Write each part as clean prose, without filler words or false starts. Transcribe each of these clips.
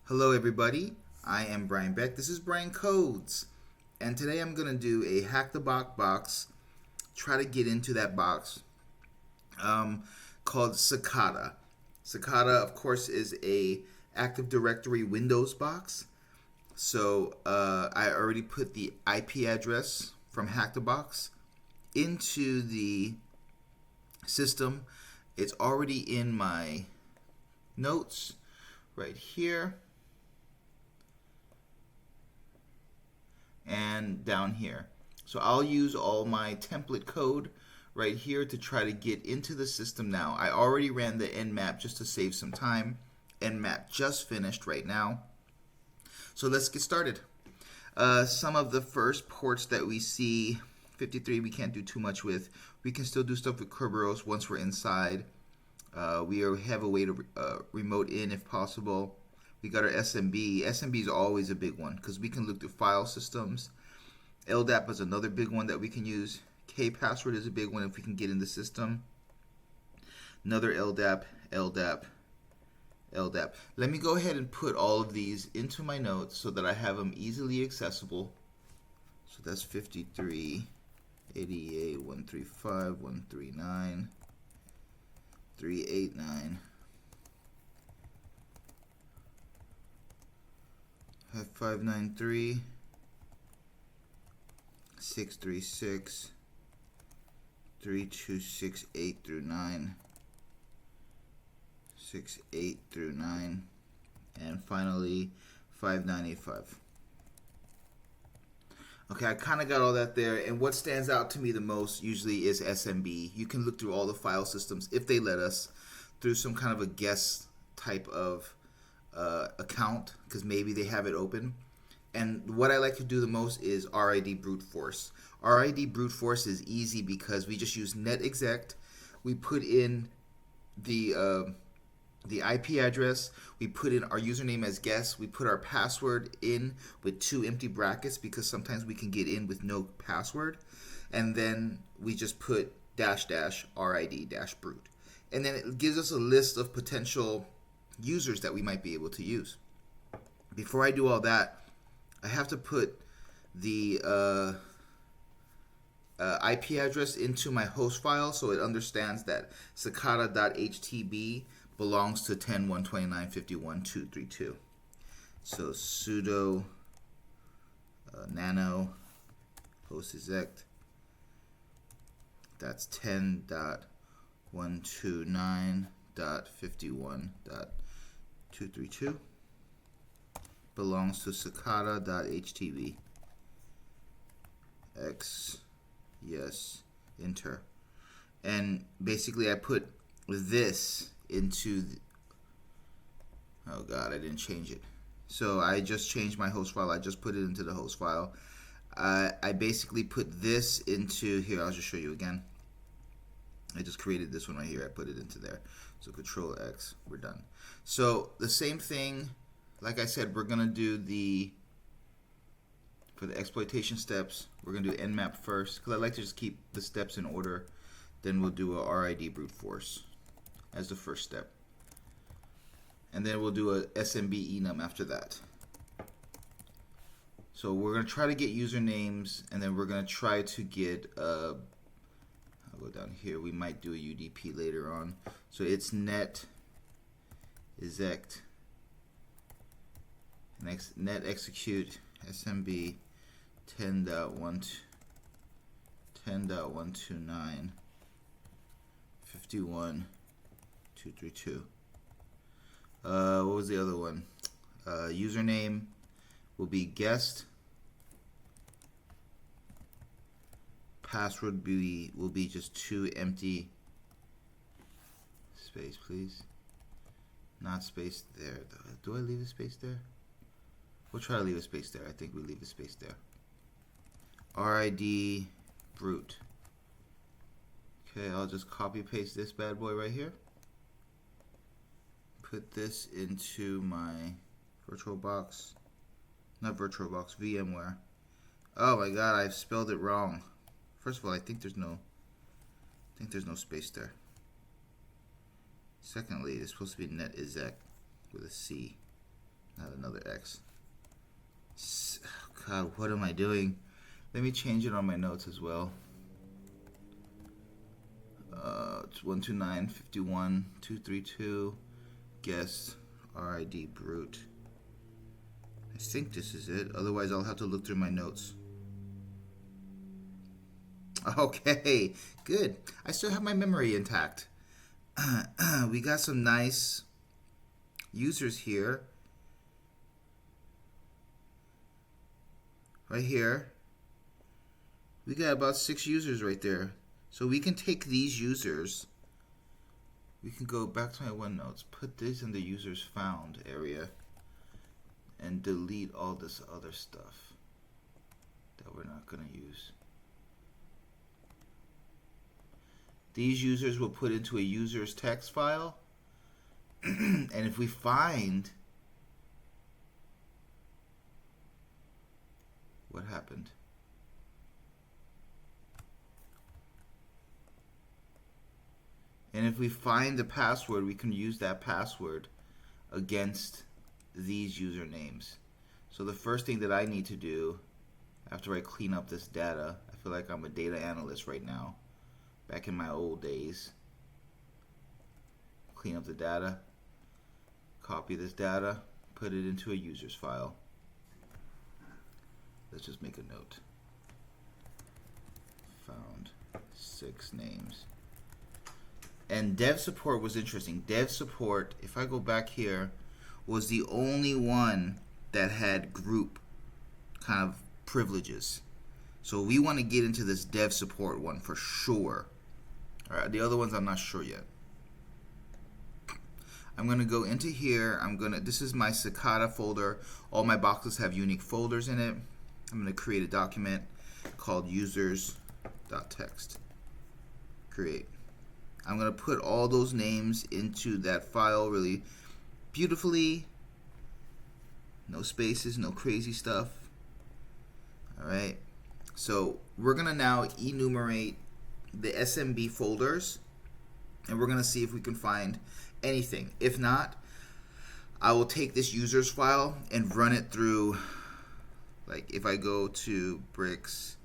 Hello everybody, I am Brian Beck. This is Brian Codes, and today I'm going to do a Hack the Box box, try to get into that box called Cicada. Cicada, of course, is a Active Directory Windows box. So I already put the IP address from Hack the Box into the system. It's already in my notes right here and down here. So I'll use all my template code right here to try to get into the system now. I already ran the nmap just to save some time. Nmap just finished right now. So let's get started. Some of the first ports that we see, 53 we can't do too much with. We can still do stuff with Kerberos once we're inside. We have a way to remote in if possible. We got our SMB. SMB is always a big one because we can look through file systems. LDAP is another big one that we can use. K-password is a big one if we can get in the system. Another LDAP, LDAP, LDAP. Let me go ahead and put all of these into my notes so that I have them easily accessible. So that's 53, 88, 135, 139, 389. 593, 636, 3268 through 9, 68 through 9, and finally 5985. Okay, I kind of got all that there, and what stands out to me the most usually is SMB. You can look through all the file systems, if they let us, through some kind of a guest type of account, because maybe they have it open. And what I like to do the most is RID brute force. RID brute force is easy because we just use netexec. We put in the IP address. We put in our username as guest. We put our password in with 2 empty brackets because sometimes we can get in with no password. And then we just put --RID brute. And then it gives us a list of potential users that we might be able to use. Before I do all that, I have to put the IP address into my host file so it understands that cicada.htb belongs to 10.129.51.232. So sudo nano post-exec, that's 10.129.51.232 belongs to cicada.htb. X, yes, enter. And basically I put this into oh god, I didn't change it. So I just changed my host file. I just put it into the host file. I basically put this into here. I'll just show you again. I just created this one right here. I put it into there. So Control X, we're done. So the same thing, like I said, we're gonna do for the exploitation steps, we're gonna do nmap first because I like to just keep the steps in order. Then we'll do a RID brute force as the first step, and then we'll do a SMB enum after that. So we're gonna try to get usernames, and then we're gonna try to get I'll go down here. We might do a UDP later on. So it's net exec, net execute SMB 10.129 51.232. What was the other one? Username will be guest. Password will be just 2 empty space, please. Not space there. Do I leave a space there? We'll try to leave a space there. I think we leave a space there. RID brute. Okay, I'll just copy paste this bad boy right here. Put this into my VirtualBox. Not VirtualBox, VMware. Oh my god, I've spelled it wrong. First of all, I think there's no space there. Secondly, it's supposed to be netexec with a C, not another X. God, what am I doing? Let me change it on my notes as well. It's 129 51 232 guest RID brute. I think this is it. Otherwise, I'll have to look through my notes. Okay, good. I still have my memory intact. We got some nice users here. Right here. We got about 6 users right there. So we can take these users. We can go back to my OneNotes, put this in the users found area, and delete all this other stuff that we're not going to use. These users will put into a user's text file. And if we find what happened, and if we find the password, we can use that password against these usernames. So the first thing that I need to do after I clean up this data, I feel like I'm a data analyst right now, back in my old days. Clean up the data, copy this data, put it into a user's file. Let's just make a note. Found 6 names. And dev support was interesting. Dev support, if I go back here, was the only one that had group kind of privileges. So we want to get into this dev support one for sure. All right, the other ones I'm not sure yet. I'm going to go into here. This is my Cicada folder. All my boxes have unique folders in it. I'm going to create a document called users.txt. Create. I'm going to put all those names into that file really beautifully. No spaces, no crazy stuff. All right. So we're going to now enumerate the SMB folders, and we're going to see if we can find anything. If not, I will take this users file and run it through, like if I go to bricks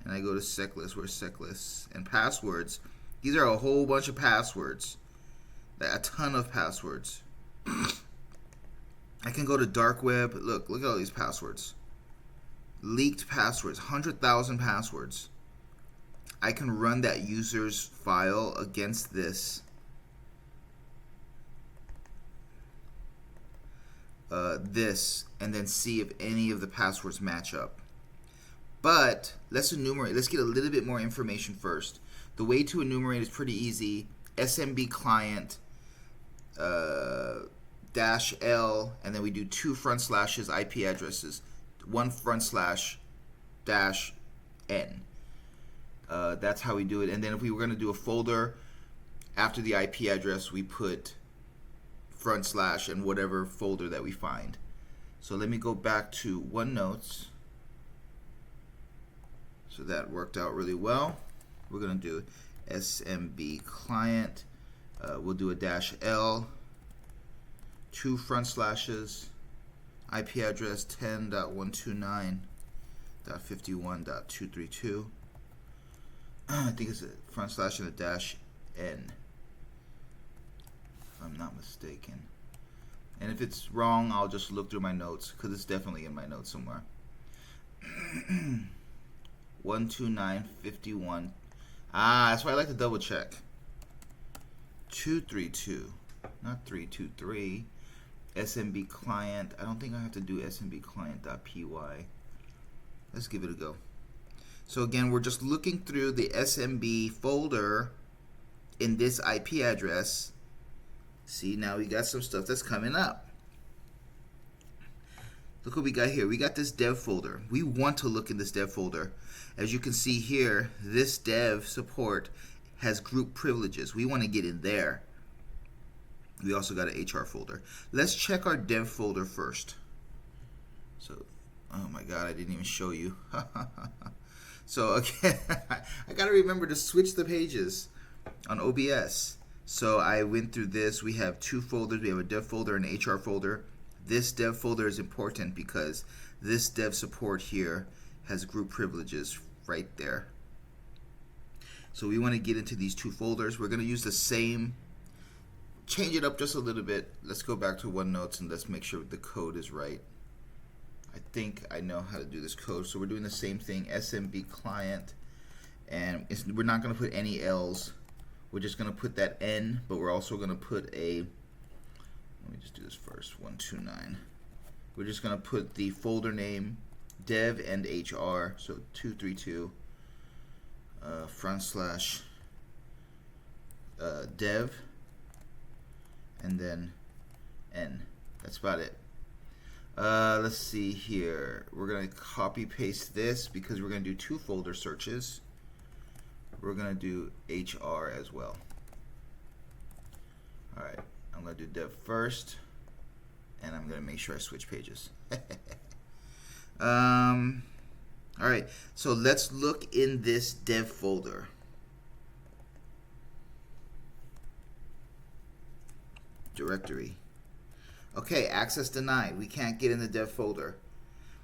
and I go to seclist, where's seclist, and passwords, these are a whole bunch of passwords, a ton of passwords. I can go to dark web. Look at all these passwords. Leaked passwords, 100,000 passwords. I can run that user's file against this. And then see if any of the passwords match up. But let's enumerate. Let's get a little bit more information first. The way to enumerate is pretty easy. SMBclient -L, and then we do 2 front slashes IP addresses, 1 front slash -N. That's how we do it. And then if we were going to do a folder after the IP address, we put front slash and whatever folder that we find. So let me go back to OneNotes. So that worked out really well. We're going to do SMBclient. We'll do a -L, 2 front slashes, IP address 10.129.51.232. I think it's a front slash and a -N, if I'm not mistaken. And if it's wrong, I'll just look through my notes, because it's definitely in my notes somewhere. 129.51. That's why I like to double check. 232, not 323. SMBclient. I don't think I have to do SMBclient.py. Let's give it a go. So again, we're just looking through the SMB folder in this IP address. See, now we got some stuff that's coming up. Look what we got here. We got this dev folder. We want to look in this dev folder. As you can see here, this dev support has group privileges. We want to get in there. We also got an HR folder. Let's check our dev folder first. So, oh my God, I didn't even show you. So again, I got to remember to switch the pages on OBS. So I went through this. We have 2 folders. We have a dev folder and an HR folder. this dev folder is important because this dev support here has group privileges right there. So we want to get into these two folders. We're going to use the same, change it up just a little bit. Let's go back to OneNote and let's make sure the code is right. I think I know how to do this code. So we're doing the same thing, smbclient, and we're not going to put any L's. We're just going to put that N, but we're also going to put a, let me just do this first, 129. We're just going to put the folder name, dev and HR, so 232 / dev, and then N. That's about it. Let's see here. We're going to copy paste this because we're going to do two folder searches. We're going to do HR as well. Alright, I'm going to do dev first, and I'm going to make sure I switch pages. Alright, so let's look in this dev folder. Directory. Okay, access denied. We can't get in the dev folder.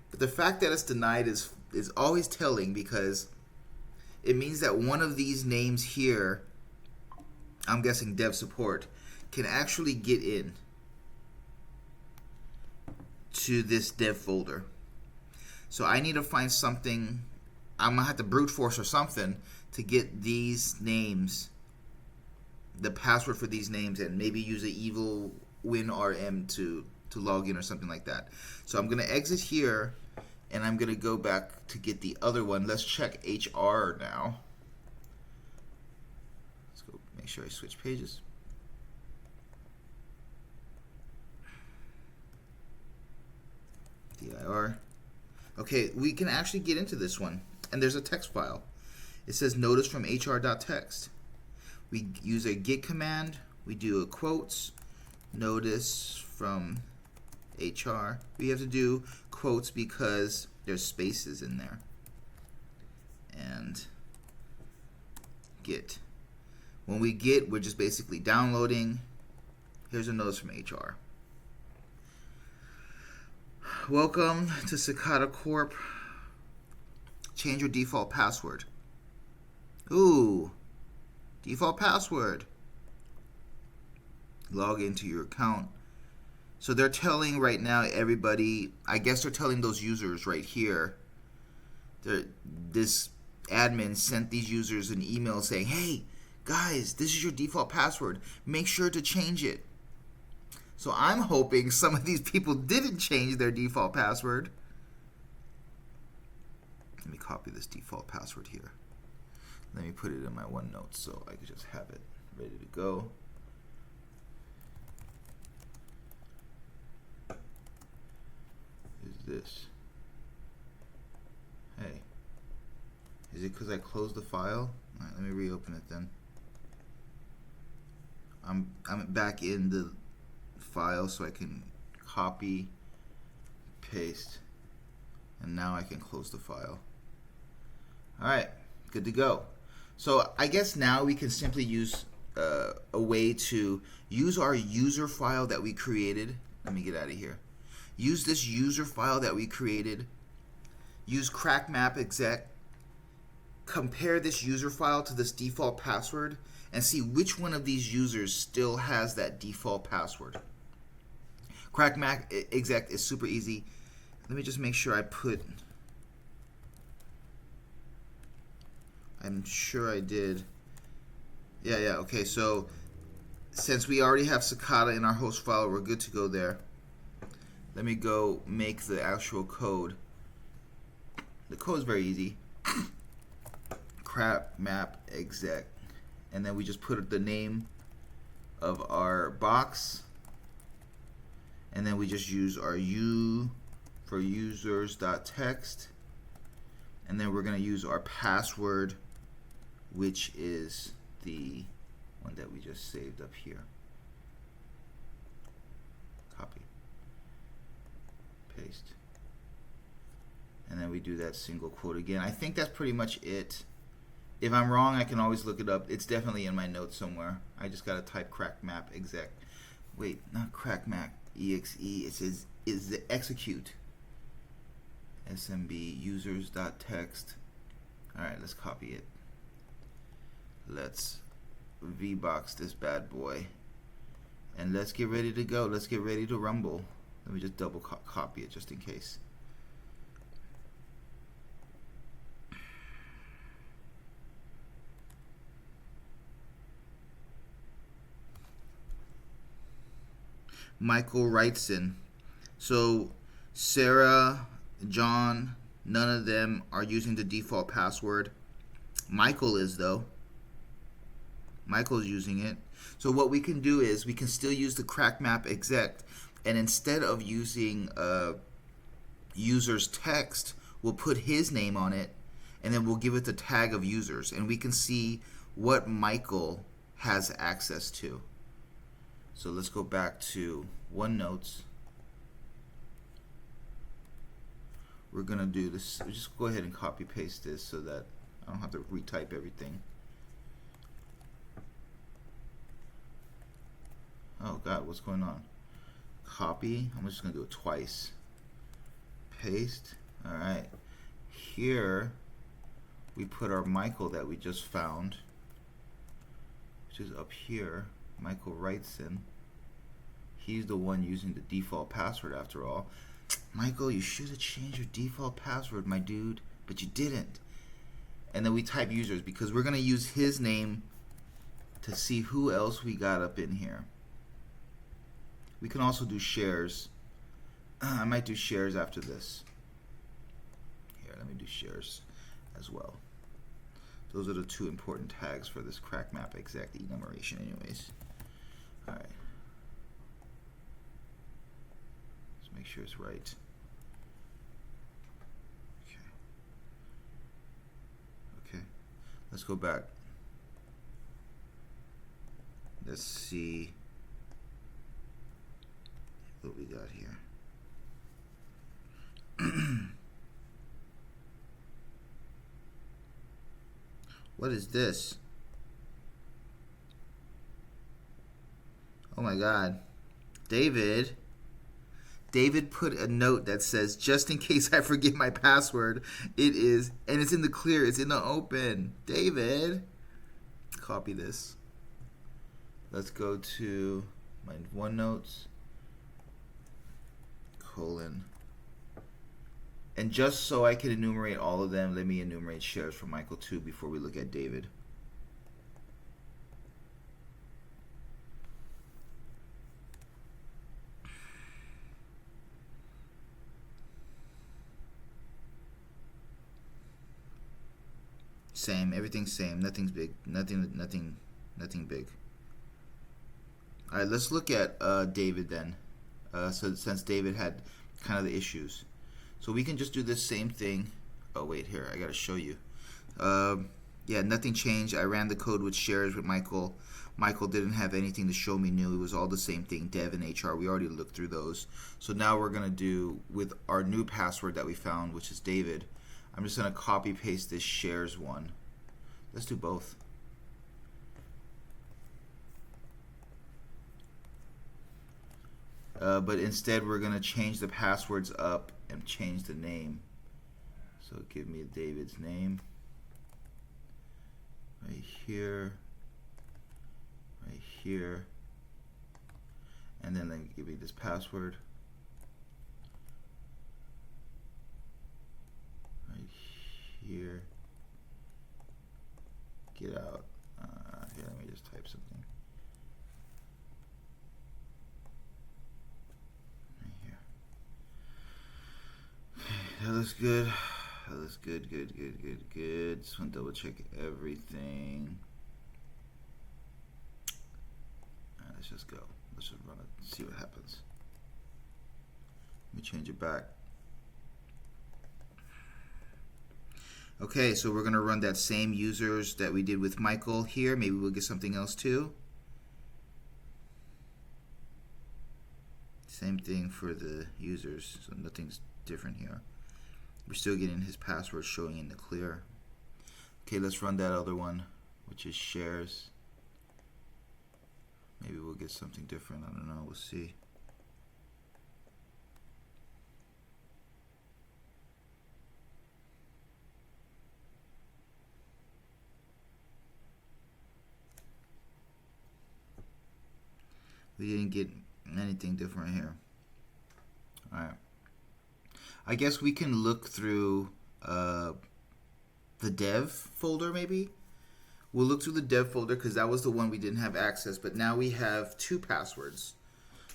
But the fact that it's denied is always telling, because it means that one of these names here, I'm guessing dev support, can actually get in to this dev folder. So I need to find something. I'm gonna have to brute force or something to get these names, the password for these names, and maybe use an evil-winrm to log in or something like that. So I'm gonna exit here, and I'm gonna go back to get the other one. Let's check HR now. Let's go make sure I switch pages. dir. Okay, we can actually get into this one, and there's a text file. It says notice from hr.txt. We use a git command. We do a quotes, notice from HR. We have to do quotes because there's spaces in there. And git. When we git, we're just basically downloading. Here's a notice from HR. Welcome to Cicada Corp. Change your default password. Ooh, default password. Log into your account. So they're telling right now everybody, I guess they're telling those users right here, this admin sent these users an email saying, hey, guys, this is your default password. Make sure to change it. So I'm hoping some of these people didn't change their default password. Let me copy this default password here. Let me put it in my OneNote so I can just have it ready to go. Is this? Hey. Is it because I closed the file? Alright, let me reopen it then. I'm back in the file so I can copy, paste, and now I can close the file. Alright, good to go. So I guess now we can simply use a way to use our user file that we created. Let me get out of here. Use this user file that we created. Use crackmapexec. Compare this user file to this default password and see which one of these users still has that default password. Crackmapexec is super easy. Let me just make sure I put... I'm sure I did. Yeah, okay, so since we already have Cicada in our host file, we're good to go there. Let me go make the actual code. The code is very easy. Crackmapexec. And then we just put the name of our box. And then we just use our u for users.txt. And then we're going to use our password, which is the one that we just saved up here. Copy. Paste. And then we do that single quote again. I think that's pretty much it. If I'm wrong, I can always look it up. It's definitely in my notes somewhere. I just got to type crackmapexec. Wait, not crackmapexe. It says is the execute. SMB users.text. All right, let's copy it. Let's VBox this bad boy. And let's get ready to go. Let's get ready to rumble. Let me just double copy it just in case. Michael writes in. So Sarah, John, none of them are using the default password. Michael is though. Michael's using it. So what we can do is we can still use the crackmapexec, and instead of using user's text, we'll put his name on it, and then we'll give it the tag of users, and we can see what Michael has access to. So let's go back to OneNotes. We're gonna do this. Just go ahead and copy paste this so that I don't have to retype everything. Oh God, what's going on? Copy. I'm just gonna do it twice. Paste. All right. Here we put our Michael that we just found, which is up here. Michael writes in. He's the one using the default password after all. Michael, you should have changed your default password, my dude, but you didn't. And then we type users because we're gonna use his name to see who else we got up in here. We can also do shares. I might do shares after this. Here, let me do shares as well. Those are the two important tags for this crackmapexec enumeration anyways. All right. Let's make sure it's right. Okay. Let's go back. Let's see what we got here. What is this? Oh my God. David put a note that says, just in case I forget my password, it is, and it's in the clear, it's in the open. David, copy this. Let's go to my OneNotes, colon. And just so I can enumerate all of them, let me enumerate shares for Michael too before we look at David. Same, everything's same, nothing's big, nothing big. All right, let's look at David then. So since David had kind of the issues. So we can just do this same thing. Oh wait, here, I gotta show you. Yeah, nothing changed. I ran the code with shares with Michael. Michael didn't have anything to show me new. It was all the same thing, dev and HR. We already looked through those. So now we're gonna do with our new password that we found, which is David. I'm just gonna copy paste this shares one. Let's do both. But instead we're gonna change the passwords up and change the name. So give me David's name right here, and then give me this password right here. Get out. Here, let me just type something. That looks good. That looks good. Just want to double check everything. Alright, let's just go. Let's just run it, see what happens. Let me change it back. Okay, so we're going to run that same users that we did with Michael here. Maybe we'll get something else too. Same thing for the users, so nothing's different here. We're still getting his password showing in the clear. Okay, let's run that other one, which is shares. Maybe we'll get something different. I don't know. We'll see. We didn't get anything different here. All right. I guess we can look through the dev folder maybe. We'll look through the dev folder because that was the one we didn't have access, but now we have 2 passwords.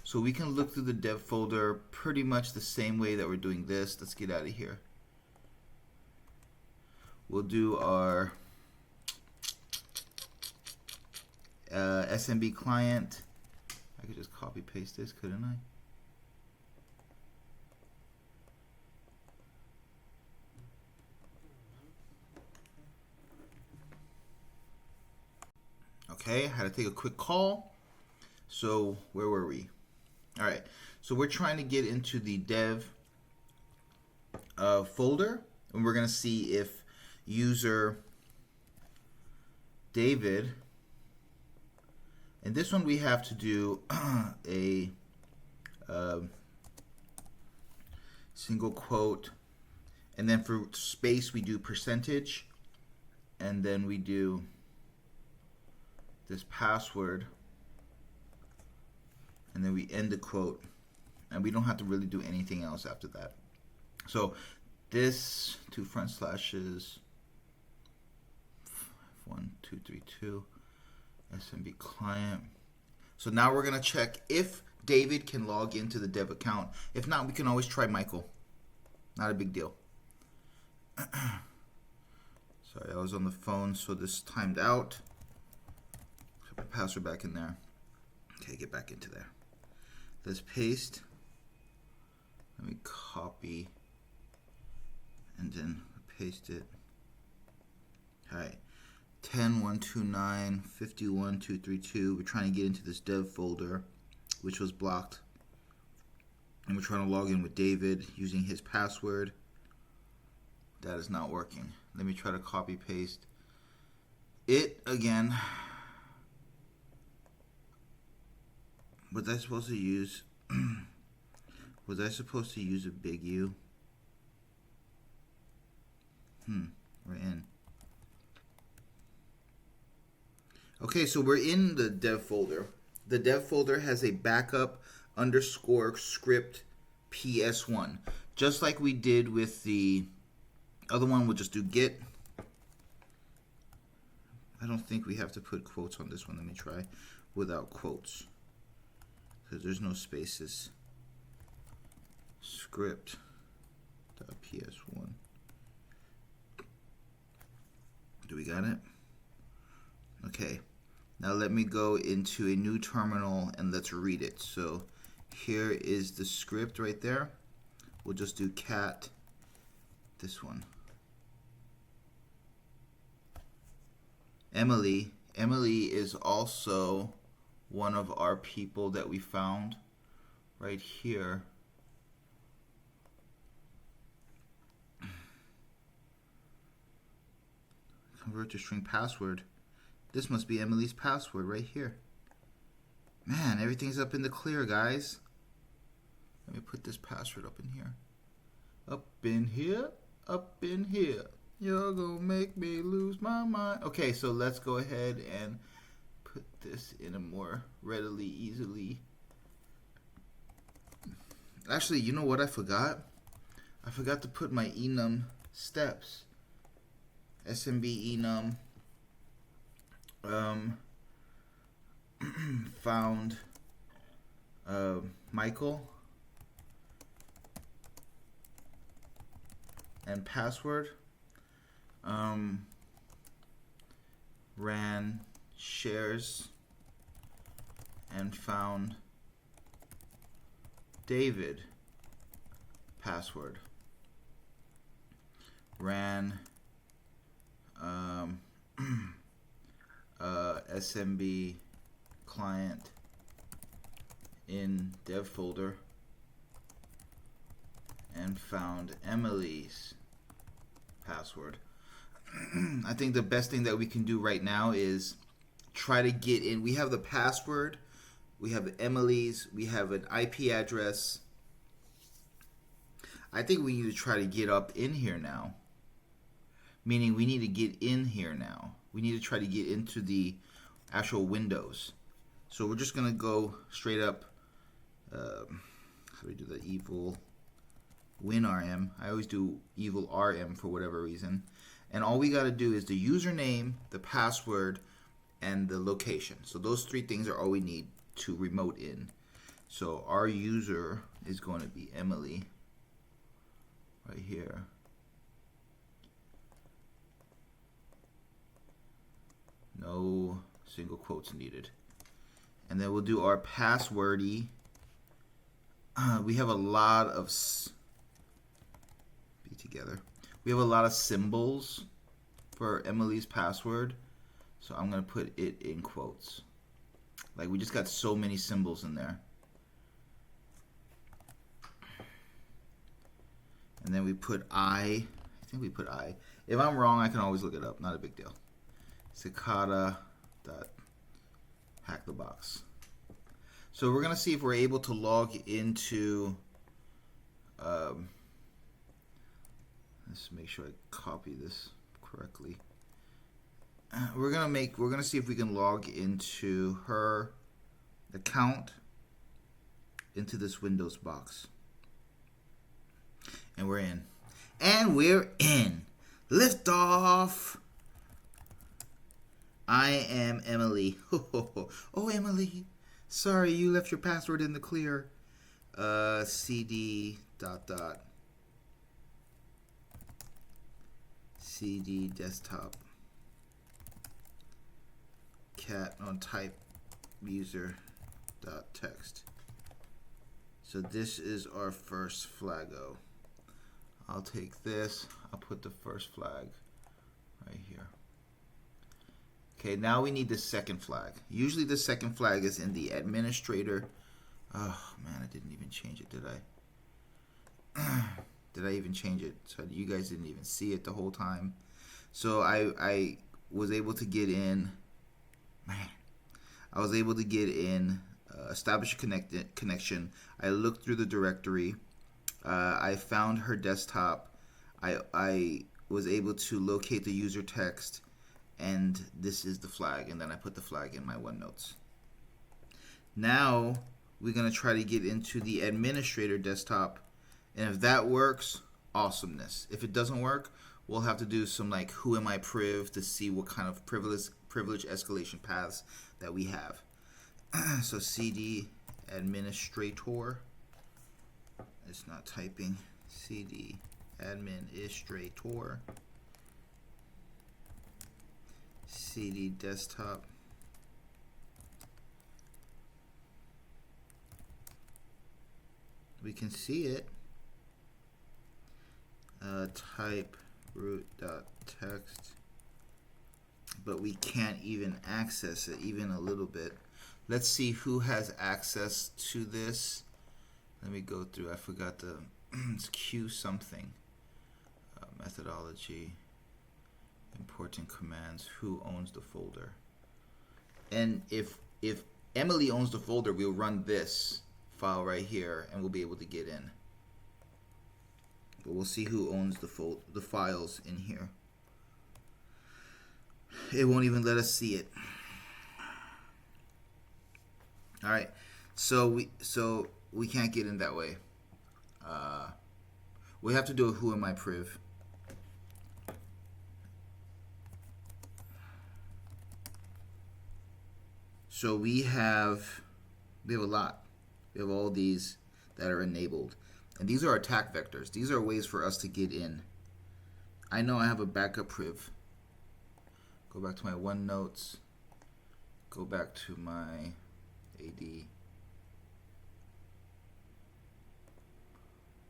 So we can look through the dev folder pretty much the same way that we're doing this. Let's get out of here. We'll do our smbclient. I could just copy paste this, couldn't I? Okay, I had to take a quick call. So where were we? All right, so we're trying to get into the dev folder, and we're gonna see if user David, and this one we have to do a single quote, and then for space we do percentage, and then we do this password, and then we end the quote, and we don't have to really do anything else after that. So this 2 front slashes 1232 smbclient. So now we're gonna check if David can log into the dev account. If not, we can always try Michael. Not a big deal. Sorry, I was on the phone, so this timed out. Put my password back in there. Okay, get back into there. Let's paste. Let me copy and then paste it. All right, 10.129.51.232. We're trying to get into this dev folder, which was blocked, and we're trying to log in with David using his password. That is not working. Let me try to copy paste it again. Was I supposed to use was I supposed to use a big U? We're in. Okay, so we're in the dev folder. The dev folder has a backup underscore script PS1. Just like we did with the other one, we'll just do git. I don't think we have to put quotes on this one. Let me try without quotes, because there's no spaces. Script.ps1. Do we got it? Okay. Now let me go into a new terminal and let's read it. So here is the script right there. We'll just do cat this one. Emily. Emily is also one of our people that we found right here. Convert to string password. This must be Emily's password right here. Man, everything's up in the clear, guys. Let me put this password up in here. Up in here, up in here. You're gonna make me lose my mind. Okay, so let's go ahead and put this in a more readily, easily. Actually, you know what I forgot? I forgot to put my enum steps. SMB enum. Found Michael and password. Ran shares and found David password. Ran SMB client in dev folder and found Emily's password. I think the best thing that we can do right now is try to get in. We have the password, we have Emily's, we have an IP address. I think we need to try to get up in here now. Meaning we need to get in here now. We need to try to get into the actual windows. So we're just gonna go straight up. How do we do the evil-winrm? I always do evil-rm for whatever reason. And all we gotta do is the username, the password, and the location. So those three things are all we need to remote in. So our user is going to be Emily right here. No single quotes needed. And then we'll do our passwordy. We have a lot of We have a lot of symbols for Emily's password. So I'm going to put it in quotes. Like, we just got so many symbols in there. And then we put I think we put I. If I'm wrong, I can always look it up. Not a big deal. Cicada.HacktheBox. So we're going to see if we're able to log into... let's make sure I copy this correctly. We're gonna see if we can log into her account into this Windows box. And we're in. And we're in. Lift off. I am Emily. Oh, Emily. Sorry, you left your password in the clear. CD ... CD desktop. Cat on type user dot text. So this is our first flago. I'll take this. I'll put the first flag right here. Okay, now we need the second flag. Usually the second flag is in the administrator. Oh man, I didn't even change it, did I? Did I even change it? So you guys didn't even see it the whole time. So I was able to get in. Man, I was able to get in, establish a connection. I looked through the directory. I found her desktop. I was able to locate the user text, and this is the flag. And then I put the flag in my OneNotes. Now we're gonna try to get into the administrator desktop, and if that works, awesomeness. If it doesn't work, we'll have to do some like who am I priv to see what kind of privilege escalation paths that we have. So CD administrator. It's not typing. CD administrator. CD desktop. We can see it. Type root.text. But we can't even access it even a little bit. Let's see who has access to this. Let me go through. I forgot the it's Q something. Methodology. Important commands. Who owns the folder? And if Emily owns the folder, we'll run this file right here and we'll be able to get in. But we'll see who owns the files in here. It won't even let us see it. All right, so we can't get in that way. We have to do a who am I priv. So we have a lot. We have all these that are enabled. And these are attack vectors. These are ways for us to get in. I know I have a backup priv. Go back to my OneNotes. Go back to my AD.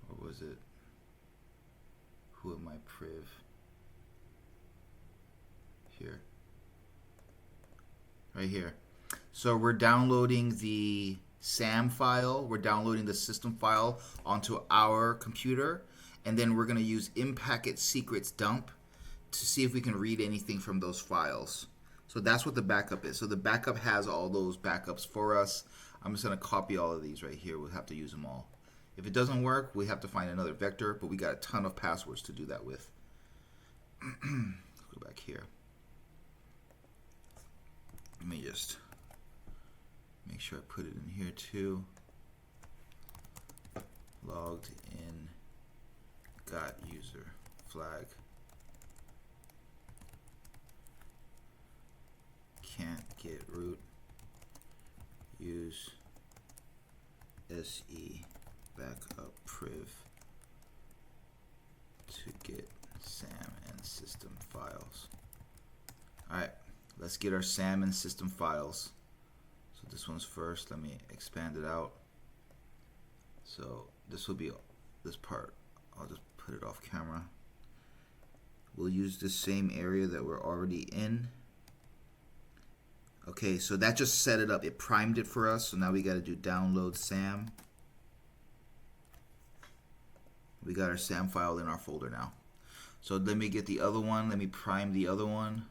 What was it? Who am I priv? Here. Right here. So we're downloading the SAM file. We're downloading the system file onto our computer. And then we're going to use impacket-secretsdump to see if we can read anything from those files. So that's what the backup is. So the backup has all those backups for us. I'm just going to copy all of these right here. We'll have to use them all. If it doesn't work, we have to find another vector, but we got a ton of passwords to do that with. Go back here. Let me just Make sure I put it in here too. Logged in, got user flag. Can't get root. Use SeBackupPriv to get SAM and system files. Alright, let's get our SAM and system files. So this one's first. Let me expand it out. So this will be this part. I'll just put it off camera. We'll use the same area that we're already in. Okay, so that just set it up. It primed it for us. So now we got to do download SAM. We got our SAM file in our folder now. So let me get the other one. Let me prime the other one.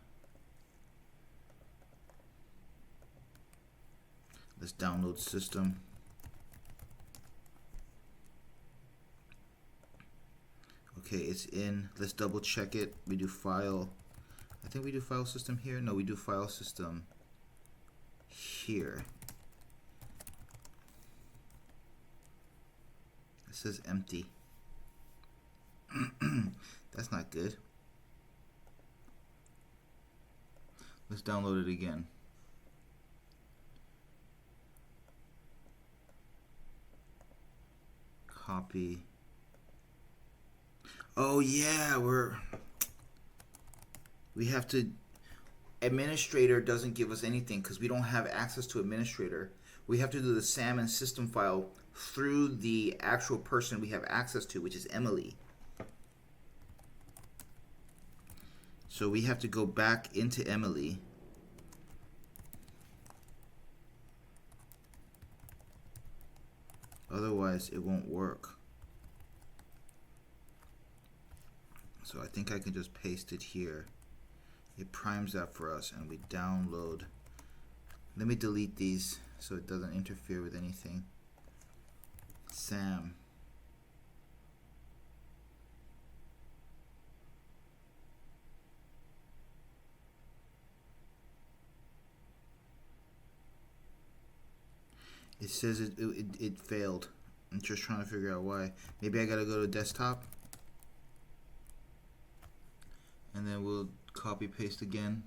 Let's download system. Okay, it's in. Let's double check it. We do file. I think we do file system here. No, we do file system here. It says empty. That's not good. Let's download it again. Copy. Oh yeah, we have to. Administrator doesn't give us anything because we don't have access to administrator. We have to do the SAM and system file through the actual person we have access to, which is Emily. So we have to go back into Emily. Otherwise, it won't work. So I think I can just paste it here. It primes that for us, and we download. Let me delete these so it doesn't interfere with anything. SAM. It says it failed. I'm just trying to figure out why. Maybe I gotta go to desktop. And then we'll copy paste again.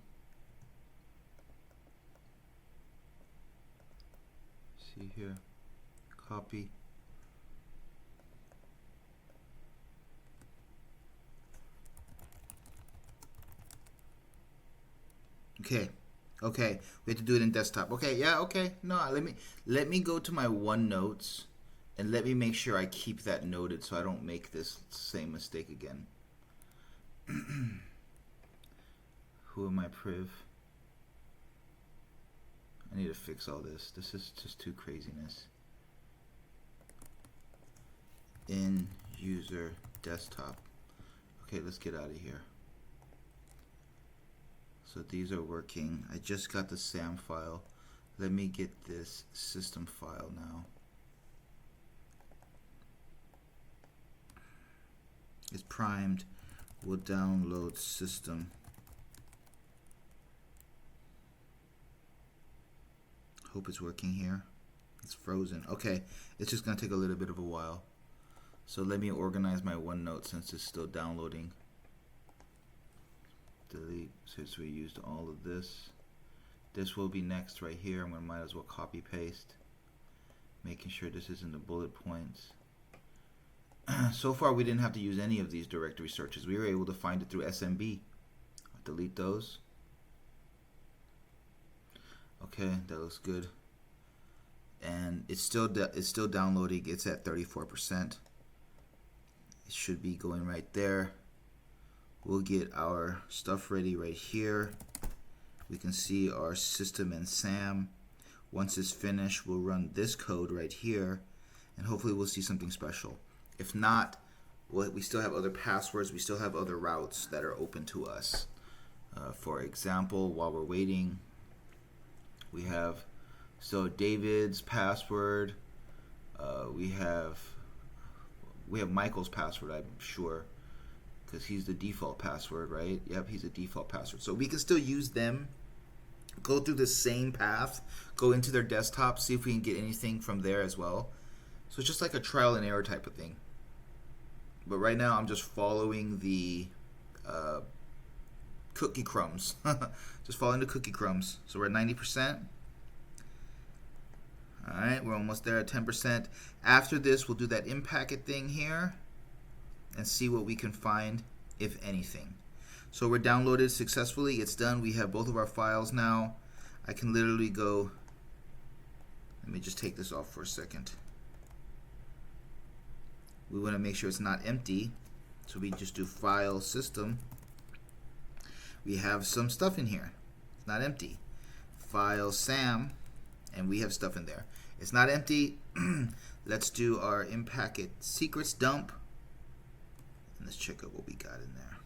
See here. Copy. Okay, we have to do it in desktop. Okay, yeah, okay. No, let me go to my OneNotes and let me make sure I keep that noted so I don't make this same mistake again. Who am I priv? I need to fix all this. This is just too craziness. In user desktop. Okay, let's get out of here. So these are working. I just got the SAM file. Let me get this system file now. It's primed. We'll download system. Hope it's working here. It's frozen. Okay, it's just gonna take a little bit of a while. So let me organize my OneNote since it's still downloading. Delete, since we used all of this. This will be next right here. I'm gonna might as well copy paste. Making sure this is in the bullet points. So far we didn't have to use any of these directory searches. We were able to find it through SMB. I'll delete those. Okay, that looks good. And it's still downloading. It's at 34%. It should be going right there. We'll get our stuff ready right here. We can see our system and SAM. Once it's finished, we'll run this code right here, and hopefully we'll see something special. If not, we still have other passwords. We still have other routes that are open to us. For example, while we're waiting, we have David's password. We have Michael's password, I'm sure, because he's the default password, right? Yep, he's a default password. So we can still use them go through the same path, go into their desktop, see if we can get anything from there as well. So it's just like a trial and error type of thing. But right now I'm just following the cookie crumbs. Just following the cookie crumbs. So we're at 90%. Alright, we're almost there at 10%. After this, we'll do that impacket thing here and see what we can find, if anything. So we're downloaded successfully. It's done. We have both of our files now. I can literally go, let me just take this off for a second. We want to make sure it's not empty. So we just do file system. We have some stuff in here. It's not empty. File SAM, and we have stuff in there. It's not empty. Let's do our impacket-secretsdump, and let's check out what we got in there.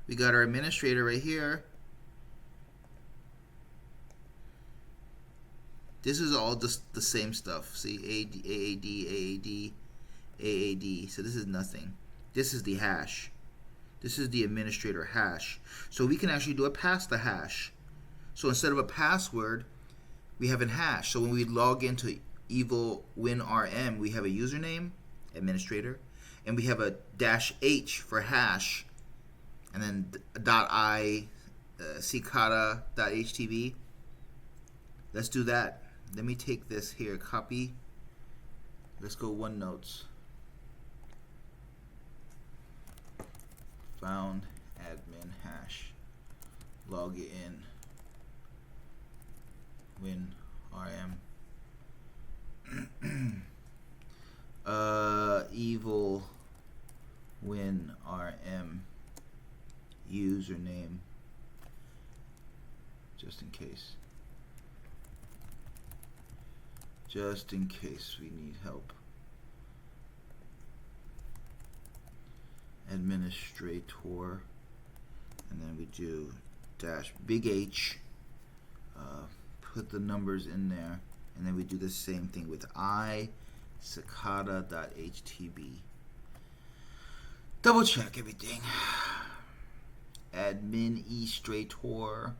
We got our administrator right here. This is all just the same stuff. See, AAD. So this is nothing. This is the hash. This is the administrator hash. So we can actually do a pass the hash. So instead of a password, we have a hash. So when we log into evil-winrm, we have a username, administrator, and we have a -h for hash, and then .i, cicada.htv. Let's do that. Let me take this here, copy. Let's go OneNotes. Found admin hash. Log it in. WinRM. Evil-winrm username. Just in case. Just in case we need help. Administrator, and then we do big H, put the numbers in there, and then we do the same thing with cicada.htb. Double check everything. Administrator,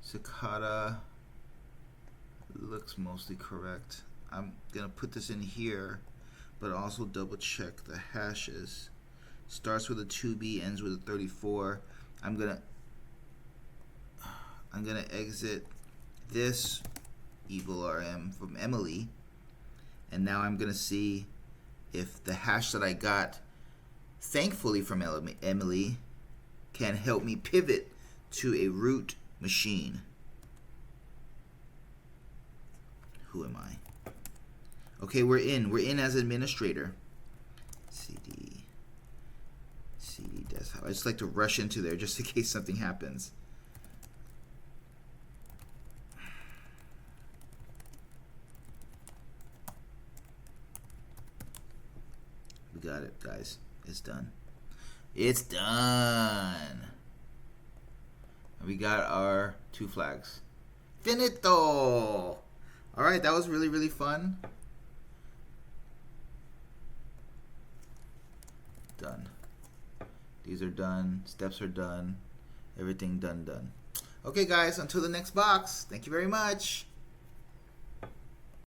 cicada looks mostly correct. I'm gonna put this in here, but also double check the hashes. Starts with a 2B, ends with a 34. I'm gonna exit this evil-rm from Emily, and now I'm gonna see if the hash that I got, thankfully from Emily, can help me pivot to a root machine. Who am I? Okay, we're in as administrator. CD desktop. I just like to rush into there just in case something happens. We got it, guys. It's done. It's done. We got our 2 flags. Finito! Alright, that was really, really fun. Done. These are done. Steps are done. Everything done. Okay, guys, until the next box. Thank you very much.